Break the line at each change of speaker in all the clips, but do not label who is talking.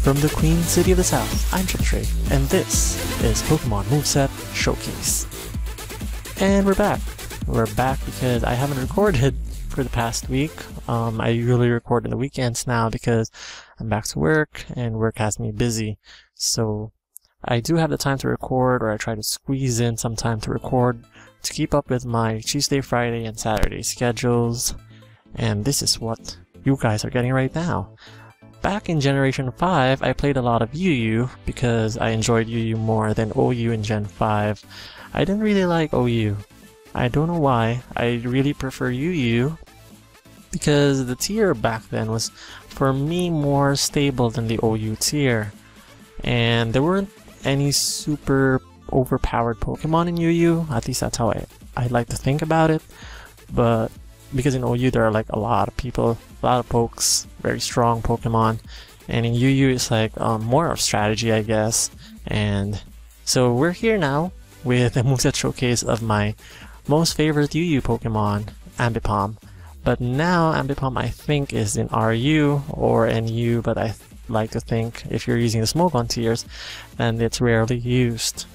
From the Queen City of the South, I'm triplestrafe, and this is Pokemon Moveset Showcase. And we're back. We're back because I haven't recorded for the past week. I usually record on the weekends now because I'm back to work, and work has me busy. So I do have the time to record, or I try to squeeze in some time to record to keep up with my Tuesday, Friday, and Saturday schedules. And this is what you guys are getting right now. Back in Generation 5, I played a lot of UU because I enjoyed UU more than OU in Gen 5. I didn't really like OU. I don't know why. I really prefer UU because the tier back then was, for me, more stable than the OU tier. And there weren't any super overpowered Pokemon in UU, at least that's how I like to think about it. But because in OU there are like a lot of people, a lot of pokes, very strong Pokemon, and in UU it's like more of strategy, I guess. And so we're here now with a moveset showcase of my most favorite UU Pokemon, Ambipom. But now Ambipom I think is in RU or NU, but I like to think if you're using the Smogon tiers, then it's rarely used.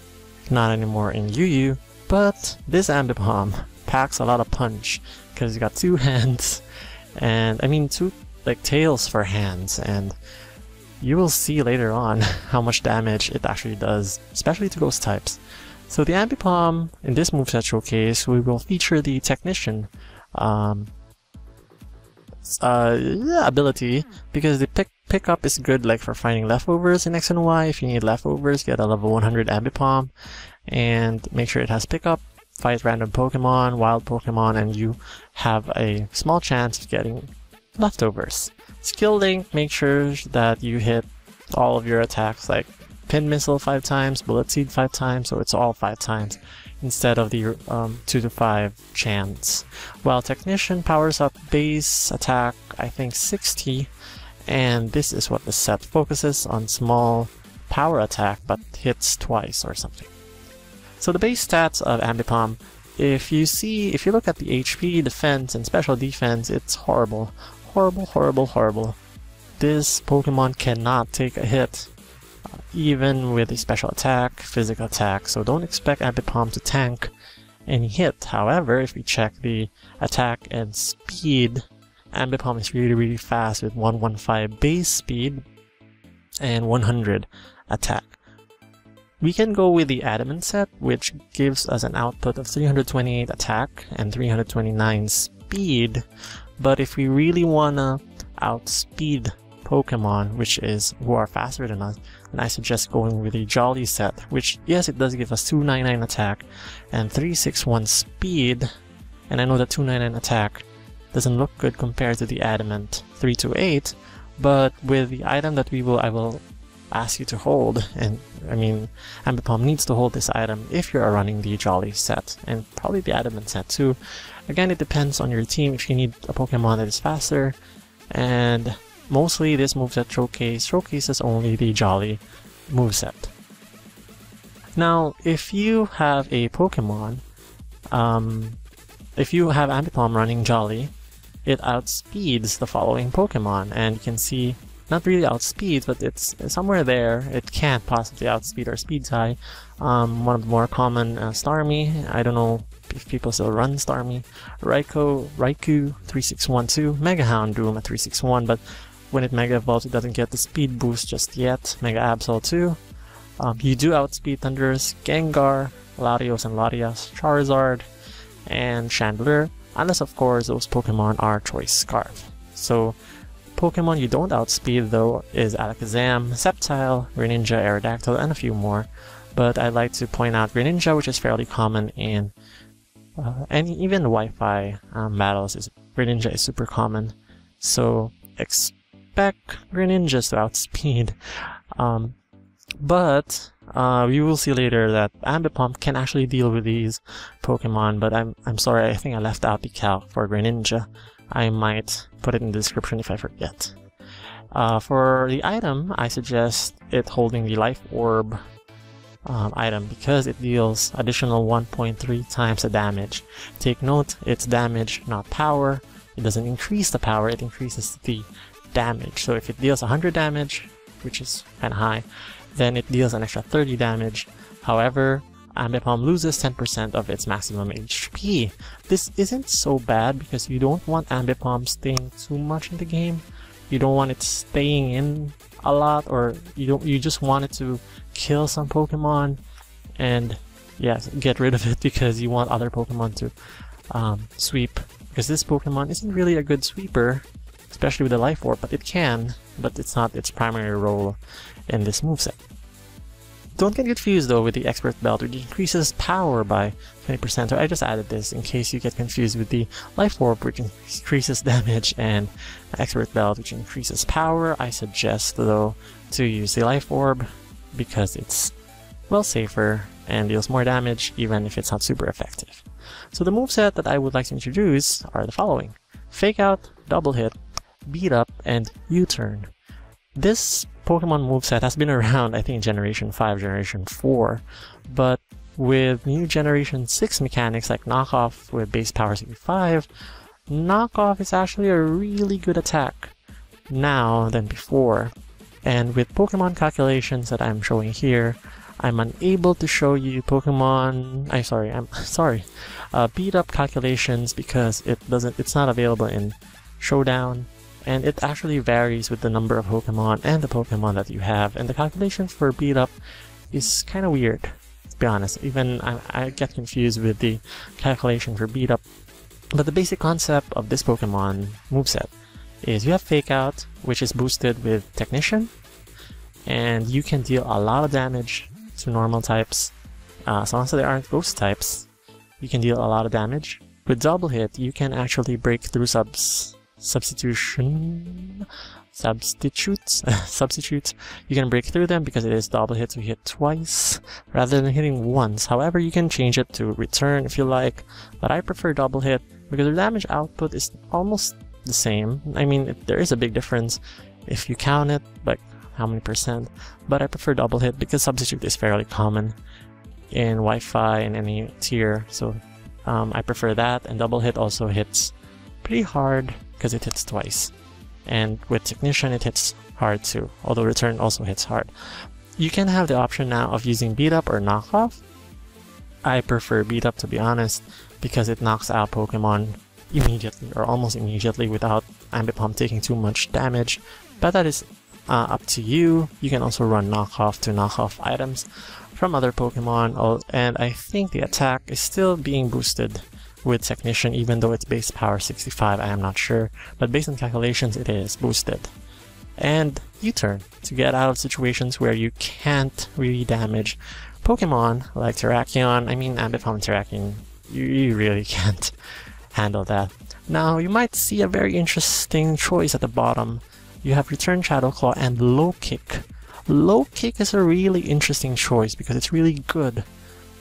Not anymore in UU, but this Ambipom packs a lot of punch because it's got two hands, and I mean two like tails for hands, and you will see later on how much damage it actually does, especially to ghost types. So the Ambipom in this moveset showcase, we will feature the Technician ability, because the pickup is good like for finding leftovers in X and Y. If you need leftovers, get a level 100 Ambipom and make sure it has pickup. Fight random Pokemon, wild Pokemon, and you have a small chance of getting leftovers. Skill link, make sure that you hit all of your attacks, like Pin Missile 5 times, Bullet Seed 5 times, so it's all 5 times instead of the 2 to 5 chance. While Technician powers up base attack, I think 60, and this is what the set focuses on: small power attack but hits twice or something. So the base stats of Ambipom, if you look at the HP, defense, and special defense, it's horrible. Horrible, horrible, horrible. This Pokemon cannot take a hit, even with a special attack, physical attack, so don't expect Ambipom to tank any hit. However, if we check the attack and speed, Ambipom is really, really fast with 115 base speed and 100 attack. We can go with the Adamant set, which gives us an output of 328 attack and 329 speed, but if we really wanna outspeed Pokemon, who are faster than us, then I suggest going with the Jolly set, which, yes, it does give us 299 attack and 361 speed, and I know that 299 attack doesn't look good compared to the Adamant 328, but with the item that I will ask you to hold, and I mean Ambipom needs to hold this item if you're running the Jolly set, and probably the Adamant set too. Again, it depends on your team if you need a Pokemon that is faster, and mostly this moveset showcases only the Jolly moveset. Now, if you have a Pokemon, if you have Ambipom running Jolly, it outspeeds the following Pokemon, and you can see, not really outspeeds, but it's somewhere there. It can't possibly outspeed or speed tie. One of the more common, Starmie. I don't know if people still run Starmie. Raikou 3612, Mega Houndoom at 361, but when it Mega Evolves, it doesn't get the speed boost just yet. Mega Absol too. You do outspeed Thundurus, Gengar, Latios and Latias, Charizard, and Chandelure, unless of course those Pokemon are Choice Scarf. So Pokemon you don't outspeed though is Alakazam, Sceptile, Greninja, Aerodactyl, and a few more. But I'd like to point out Greninja, which is fairly common in even Wi-Fi battles. Greninja is super common, so expect Greninjas to outspeed. But we will see later that Ambipom can actually deal with these Pokemon. But I'm sorry, I think I left out the calc for Greninja. I might put it in the description if I forget. For the item, I suggest it holding the Life Orb item because it deals additional 1.3 times the damage. Take note, it's damage, not power. It doesn't increase the power, it increases the damage. So if it deals 100 damage, which is kind of high, then it deals an extra 30 damage. However, Ambipom loses 10% of its maximum HP. This isn't so bad because you don't want Ambipom staying too much in the game. You don't want it staying in a lot, or you just want it to kill some Pokemon and get rid of it because you want other Pokemon to sweep. Because this Pokemon isn't really a good sweeper, especially with the Life Orb, but it can, but it's not its primary role in this moveset. Don't get confused though with the Expert Belt, which increases power by 20%. So I just added this in case you get confused with the Life Orb, which increases damage, and Expert Belt, which increases power. I suggest though to use the Life Orb because it's well safer and deals more damage even if it's not super effective. So the moveset that I would like to introduce are the following: Fake Out, Double Hit, Beat Up, and U-Turn. This Pokemon moveset has been around, I think, Generation 5, Generation 4, but with new Generation 6 mechanics like Knockoff with base power 65, Knockoff is actually a really good attack now than before. And with Pokemon calculations that I'm showing here, I'm unable to show you beat up calculations because it's not available in Showdown. And it actually varies with the number of Pokemon and the Pokemon that you have. And the calculation for beat up is kind of weird, to be honest. Even I get confused with the calculation for beat up. But the basic concept of this Pokemon moveset is you have Fake Out, which is boosted with Technician. And you can deal a lot of damage to normal types. As long as there aren't ghost types, you can deal a lot of damage. With Double Hit, you can actually break through substitutes. You can break through them because it is double hit to hit twice rather than hitting once. However, you can change it to return if you like, but I prefer double hit because the damage output is almost the same. I mean, there is a big difference if you count it, like how many percent, but I prefer double hit because substitute is fairly common in Wi-Fi and any tier, so I prefer that. And double hit also hits pretty hard because it hits twice, and with Technician it hits hard too, although return also hits hard. You can have the option now of using beat up or knockoff. I prefer beat up, to be honest, because it knocks out Pokemon immediately or almost immediately without Ambipom taking too much damage, but that is up to you. You can also run knockoff to knock off items from other Pokemon, and I think the attack is still being boosted with Technician, even though it's base power 65, I am not sure, but based on calculations it is boosted. And U-Turn, to get out of situations where you can't really damage Pokemon like Terrakion. I mean, Ambipom and Terrakion, you really can't handle that. Now, you might see a very interesting choice at the bottom. You have Return Shadow Claw and Low Kick. Low Kick is a really interesting choice because it's really good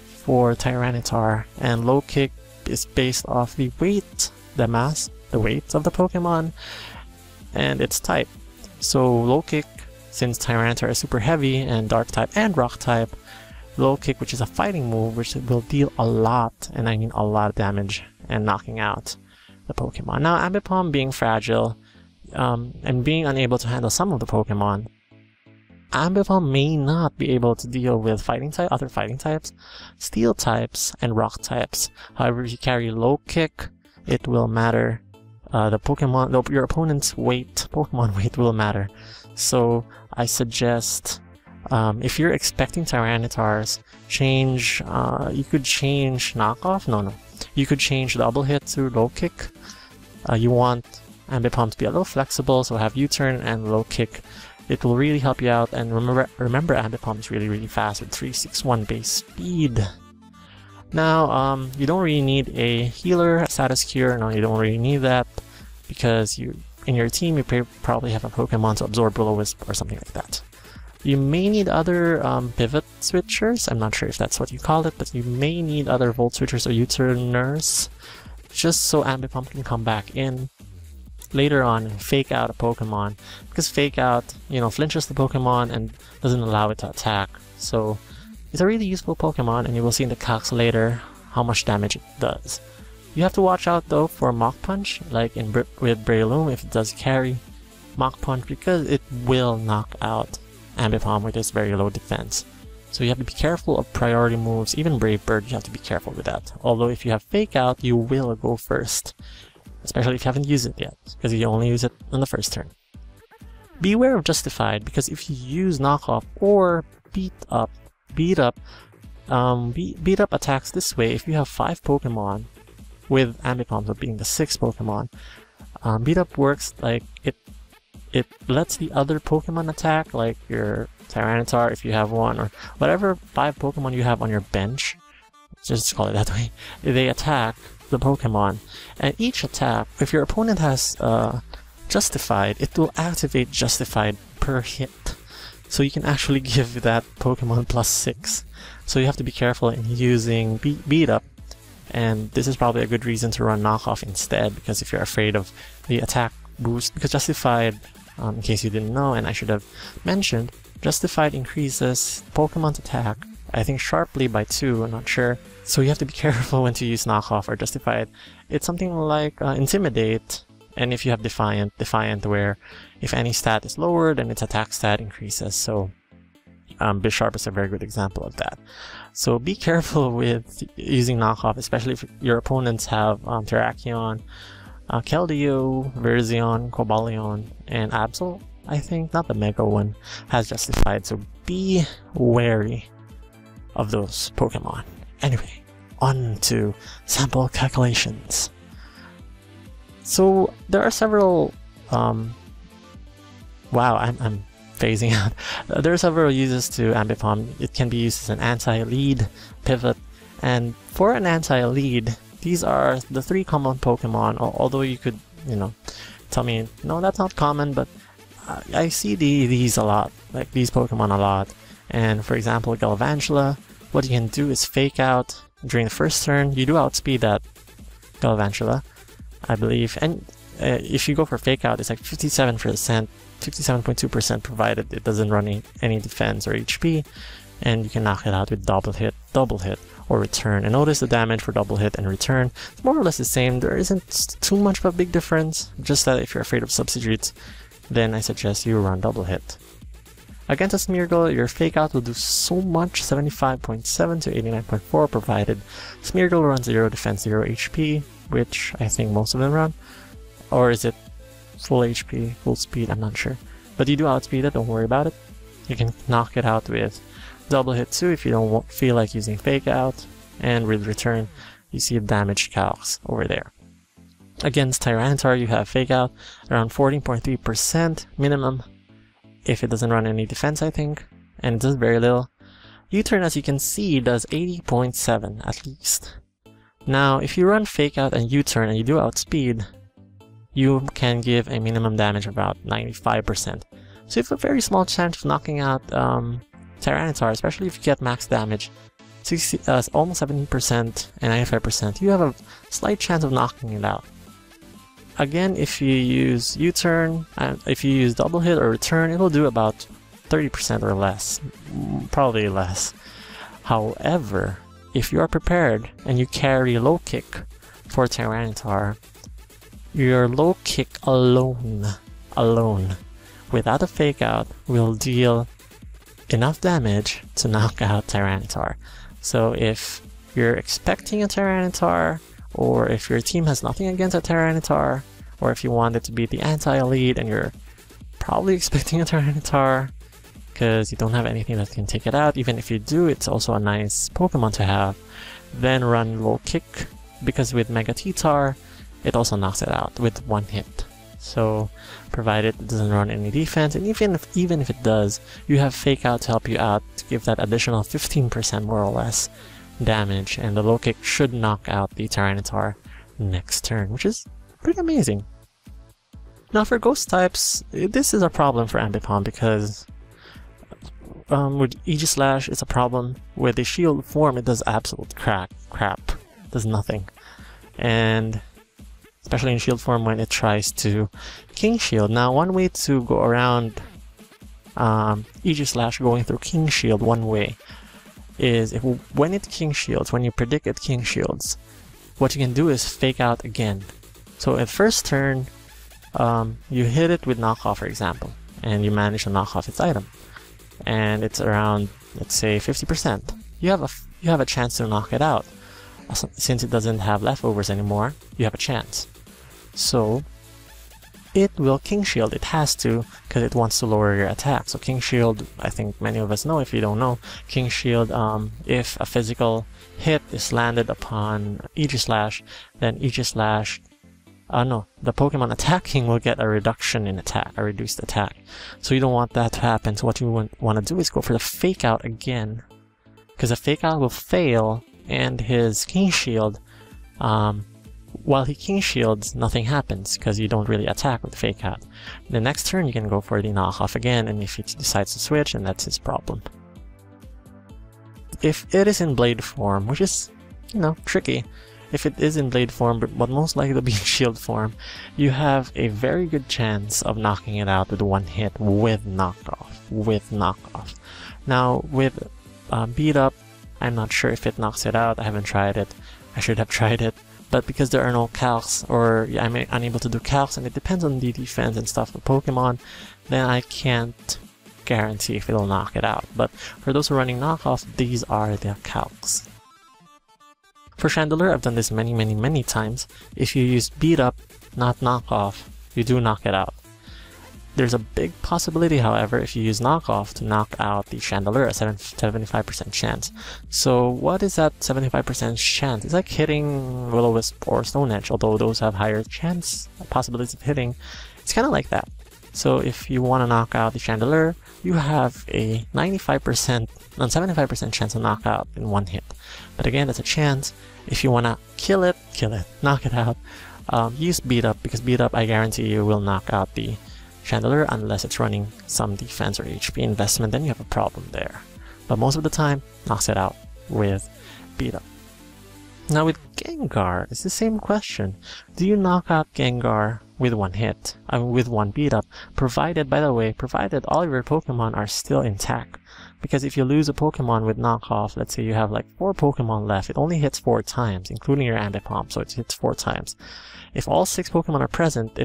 for Tyranitar, and Low Kick is based off the weight, the weight of the Pokemon, and its type. So Low Kick, since Tyranitar is super heavy and Dark type and Rock type, Low Kick, which is a fighting move, which will deal a lot, and I mean a lot of damage, and knocking out the Pokemon. Now, Ambipom being fragile and being unable to handle some of the Pokemon, Ambipom may not be able to deal with other fighting types, steel types, and rock types. However, if you carry Low Kick, it will matter. Your opponent's Pokemon weight will matter. So I suggest, if you're expecting Tyranitars, you could change knockoff. No. You could change double hit to Low Kick. You want Ambipom to be a little flexible, so have U-Turn and Low Kick. It will really help you out, and remember Ambipom is really fast with 361 base speed. Now, you don't really need a healer, a status cure. No, you don't really need that because in your team you probably have a Pokemon to absorb Will-O-Wisp or something like that. You may need other pivot switchers. I'm not sure if that's what you call it, but you may need other Volt switchers or U-turners just so Ambipom can come back in later on and fake out a Pokemon, because fake out, flinches the Pokemon and doesn't allow it to attack. So it's a really useful Pokemon, and you will see in the calcs later how much damage it does. You have to watch out though for Mach Punch, like with Breloom, if it does carry Mach Punch, because it will knock out Ambipom with its very low defense. So you have to be careful of priority moves. Even Brave Bird, you have to be careful with that. Although if you have Fake Out, you will go first. Especially if you haven't used it yet, because you only use it on the first turn. Beware of Justified, because if you use Knockoff or Beat Up attacks this way, if you have 5 Pokemon, with Ambipom so being the 6th Pokemon, Beat Up works like it lets the other Pokemon attack, like your Tyranitar if you have one, or whatever 5 Pokemon you have on your bench, just call it that way, they attack the Pokemon. And each attack, if your opponent has Justified, it will activate Justified per hit. So you can actually give that Pokemon +6. So you have to be careful in using Beat Up. And this is probably a good reason to run Knockoff instead, because if you're afraid of the attack boost, because Justified, in case you didn't know, and I should have mentioned, Justified increases Pokemon's attack, I think sharply by 2, I'm not sure. So you have to be careful when to use Knockoff or Justified. It's something like Intimidate, and if you have Defiant where if any stat is lower, then its attack stat increases. So Bisharp is a very good example of that. So be careful with using Knockoff, especially if your opponents have Terrakion, Keldeo, Verzion, Cobalion, and Absol, I think, not the Mega one, has Justified, so be wary of those Pokemon. Anyway, on to sample calculations. So there are several, wow, I'm phasing out. There are several uses to Ambipom. It can be used as an anti-lead, pivot, and for an anti-lead, these are the 3 common Pokemon, although you could, tell me, no, that's not common, but I see these a lot, like these Pokemon a lot. And for example, Galvantula, what you can do is Fake Out during the first turn. You do outspeed that Galvantula, I believe, and if you go for Fake Out, it's like 57.2% provided it doesn't run any defense or HP, and you can knock it out with double hit, or return. And notice the damage for double hit and return, it's more or less the same. There isn't too much of a big difference, just that if you're afraid of substitutes, then I suggest you run double hit. Against a Smeargle, your Fake Out will do so much, 75.7 to 89.4, provided Smeargle runs 0 defense, 0 HP, which I think most of them run. Or is it full HP, full speed? I'm not sure. But you do outspeed it, don't worry about it. You can knock it out with double hit too if you don't feel like using Fake Out. And with return, you see the damage calcs over there. Against Tyranitar, you have Fake Out around 14.3% minimum if it doesn't run any defense, I think, and it does very little. U-turn, as you can see, does 80.7 at least. Now, if you run Fake Out and U-turn and you do outspeed, you can give a minimum damage of about 95%. So you have a very small chance of knocking out Tyranitar, especially if you get max damage, almost 70% and 95%. You have a slight chance of knocking it out. Again, if you use U-turn, and if you use double hit or return, it'll do about 30% or less, probably less. However, if you are prepared and you carry low kick for Tyranitar, your low kick alone, without a Fake Out, will deal enough damage to knock out Tyranitar. So if you're expecting a Tyranitar, or if your team has nothing against a Tyranitar, or if you want it to be the anti-lead and you're probably expecting a Tyranitar because you don't have anything that can take it out, even if you do, it's also a nice Pokemon to have, then run low kick, because with Mega T-Tar, it also knocks it out with 1 hit. So, provided it doesn't run any defense, and even if it does, you have Fake Out to help you out to give that additional 15% more or less damage, and the low kick should knock out the Tyranitar next turn, which is pretty amazing. Now for ghost types, this is a problem for Ambipom because with Aegislash it's a problem. With the shield form it does absolute crap, does nothing. And especially in shield form when it tries to King Shield. Now one way to go around Aegislash going through King Shield, one way, is when it King Shields, when you predict it King Shields, what you can do is Fake Out again. So at first turn, you hit it with Knockoff, for example, and you manage to knock off its item. and it's around, let's say, 50%. You have a chance to knock it out. Since it doesn't have leftovers anymore, you have a chance. So it will King Shield. It has to, because it wants to lower your attack. So King Shield, I think many of us know. If you don't know, King Shield, if a physical hit is landed upon Aegislash, then Aegislash, the Pokemon attacking will get a reduction in attack, a reduced attack. So you don't want that to happen. So what you want to do is go for the Fake Out again, because the Fake Out will fail, and his King Shield, while he King Shields, nothing happens because you don't really attack with Fake Out. The next turn you can go for the knockoff again, and if he decides to switch, then that's his problem. If it is in Blade form, which is, tricky, if it is in Blade form, but most likely to be in Shield form, you have a very good chance of knocking it out with one hit with knockoff. Now with Beat Up, I'm not sure if it knocks it out. I haven't tried it. I should have tried it. But because there are no calcs, or I'm unable to do calcs, and it depends on the defense and stuff of Pokemon, then I can't guarantee if it'll knock it out. But for those who are running knockoff, these are the calcs. For Chandelure, I've done this many times. If you use Beat Up, not knockoff, you do knock it out. There's a big possibility, however, if you use knockoff to knock out the Chandelure, a 75% chance. So what is that 75% chance? It's like hitting Will-O-Wisp or Stone Edge, although those have higher possibilities of hitting. It's kind of like that. So if you want to knock out the Chandelure, you have a 75% chance to knock out in one hit. But again, that's a chance. If you want to kill it, knock it out, use Beat Up, because Beat Up, I guarantee you, will knock out the Chandelure unless it's running some defense or HP investment, then you have a problem there. But most of the time, knocks it out with Beat Up. Now with Gengar, it's the same question. Do you knock out Gengar with one hit? With one Beat Up, provided all of your Pokemon are still intact. Because if you lose a Pokemon with knockoff, let's say you have like 4 Pokemon left, it only hits 4 times, including your Ambipom, so it hits 4 times. If all 6 Pokemon are present,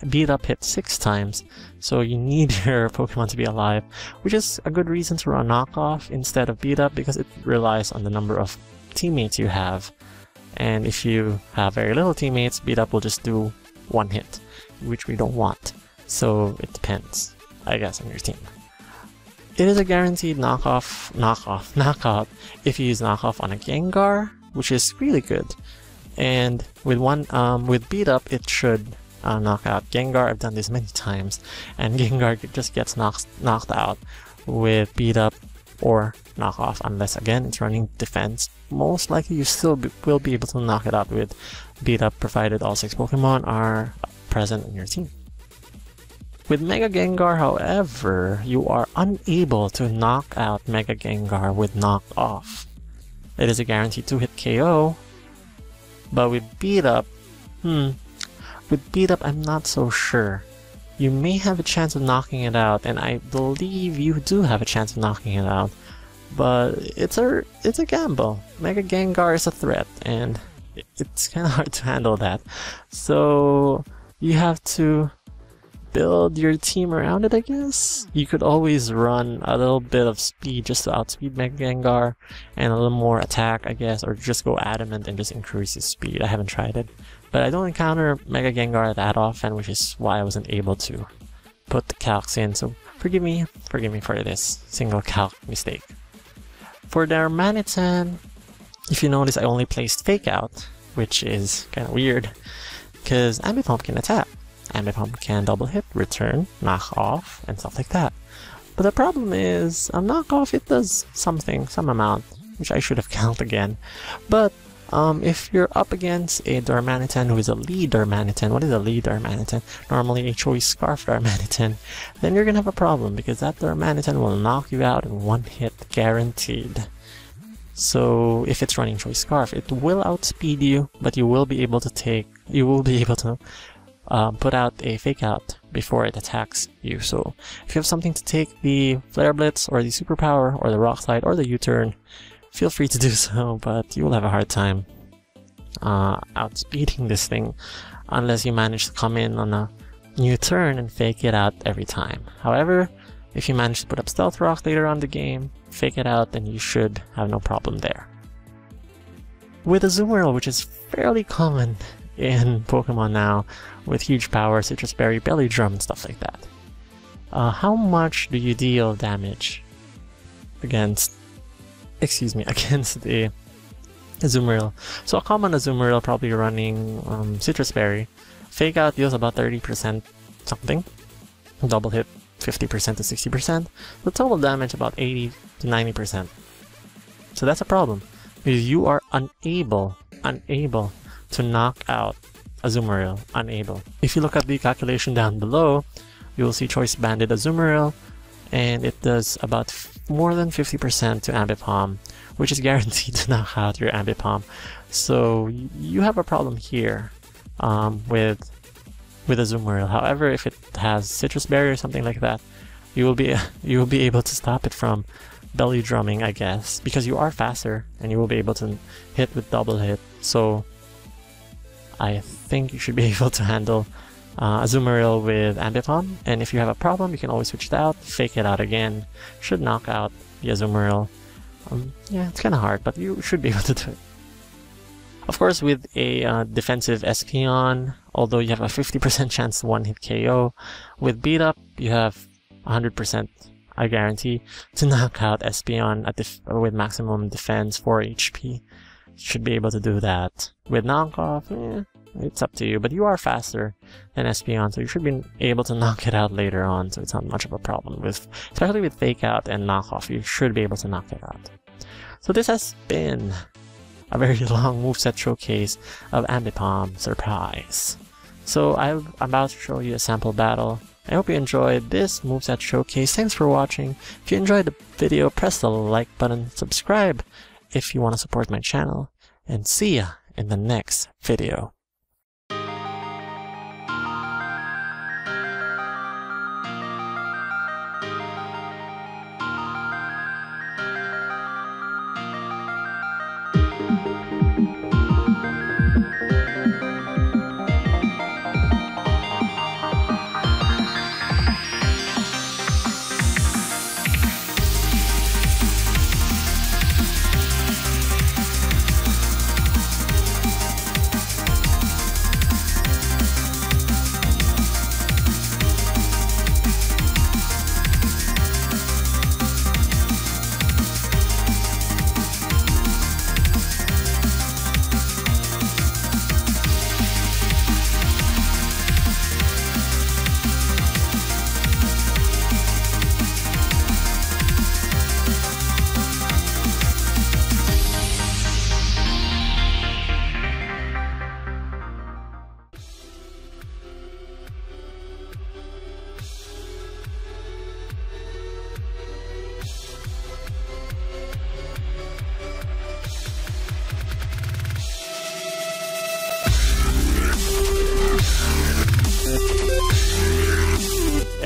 Beat Up hits 6 times, so you need your Pokemon to be alive, which is a good reason to run knockoff instead of Beat Up, because it relies on the number of teammates you have. And if you have very little teammates, Beat Up will just do one hit, which we don't want. So it depends, I guess, on your team. It is a guaranteed knockout if you use knockoff on a Gengar, which is really good. And with Beat Up, it should knock out Gengar. I've done this many times, and Gengar just gets knocked out with Beat Up or knockoff, unless again it's running defense. Most likely you still will be able to knock it out with Beat Up, provided all 6 Pokemon are present in your team. With Mega Gengar, however, you are unable to knock out Mega Gengar with knockoff. It is a guaranteed 2-hit KO, but with Beat Up, I'm not so sure. You may have a chance of knocking it out, and I believe you do have a chance of knocking it out, but it's a gamble. Mega Gengar is a threat, and it's kind of hard to handle that. So you have to build your team around it, I guess. You could always run a little bit of speed just to outspeed Mega Gengar, and a little more attack, I guess, or just go Adamant and just increase his speed. I haven't tried it, but I don't encounter Mega Gengar that often, which is why I wasn't able to put the calcs in, so forgive me for this single calc mistake. For Darmanitan, if you notice, I only placed Fake Out, which is kind of weird, because Ambipom can attack. Ambipom can double hit, return, knock off, and stuff like that. But the problem is, knock off, it does some amount, which I should have counted again. But if you're up against a Darmanitan who is a lead Darmanitan, what is a lead Darmanitan? Normally a Choice Scarf Darmanitan, then you're gonna have a problem, because that Darmanitan will knock you out in one hit, guaranteed. So if it's running Choice Scarf, it will outspeed you, but you will be able to put out a Fake Out before it attacks you. So if you have something to take the Flare Blitz, or the Superpower, or the Rock Slide, or the U-Turn, feel free to do so, but you will have a hard time outspeeding this thing unless you manage to come in on a new turn and fake it out every time. However, If you manage to put up Stealth Rock later on in the game, fake it out, then you should have no problem there. With Azumarill, which is fairly common in Pokemon now, with huge power, Citrus Berry, Belly Drum, and stuff like that. How much do you deal damage against the Azumarill? So a common Azumarill probably running Citrus Berry. Fake out deals about 30% something. Double hit 50% to 60%. The total damage about 80 to 90%. So that's a problem, because you are unable to knock out Azumarill. Unable. If you look at the calculation down below, you will see Choice Banded Azumarill, and it does about more than 50% to Ambipom, which is guaranteed to knock out your Ambipom. So you have a problem here with Azumarill. However, if it has Citrus Berry or something like that, you will be able to stop it from belly drumming, I guess, because you are faster and you will be able to hit with double hit. So I think you should be able to handle Azumarill with Ambipom, and if you have a problem, you can always switch it out, fake it out again. Should knock out the Azumarill. Yeah, it's kind of hard, but you should be able to do it. Of course, with a defensive Espeon, although you have a 50% chance to one-hit KO, with Beat Up, you have 100%, I guarantee, to knock out Espeon with maximum defense 4 HP. Should be able to do that. With Knockoff, it's up to you, but you are faster than Espeon, so you should be able to knock it out later on, so it's not much of a problem. Especially with Fake Out and Knockoff, you should be able to knock it out. So this has been a very long moveset showcase of Ambipom Surprise. So I'm about to show you a sample battle. I hope you enjoyed this moveset showcase. Thanks for watching. If you enjoyed the video, press the like button, subscribe if you want to support my channel, and see ya in the next video.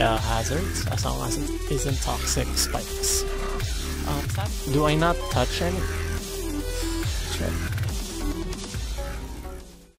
Hazards, as long as it isn't toxic spikes. Do I not touch any? Check.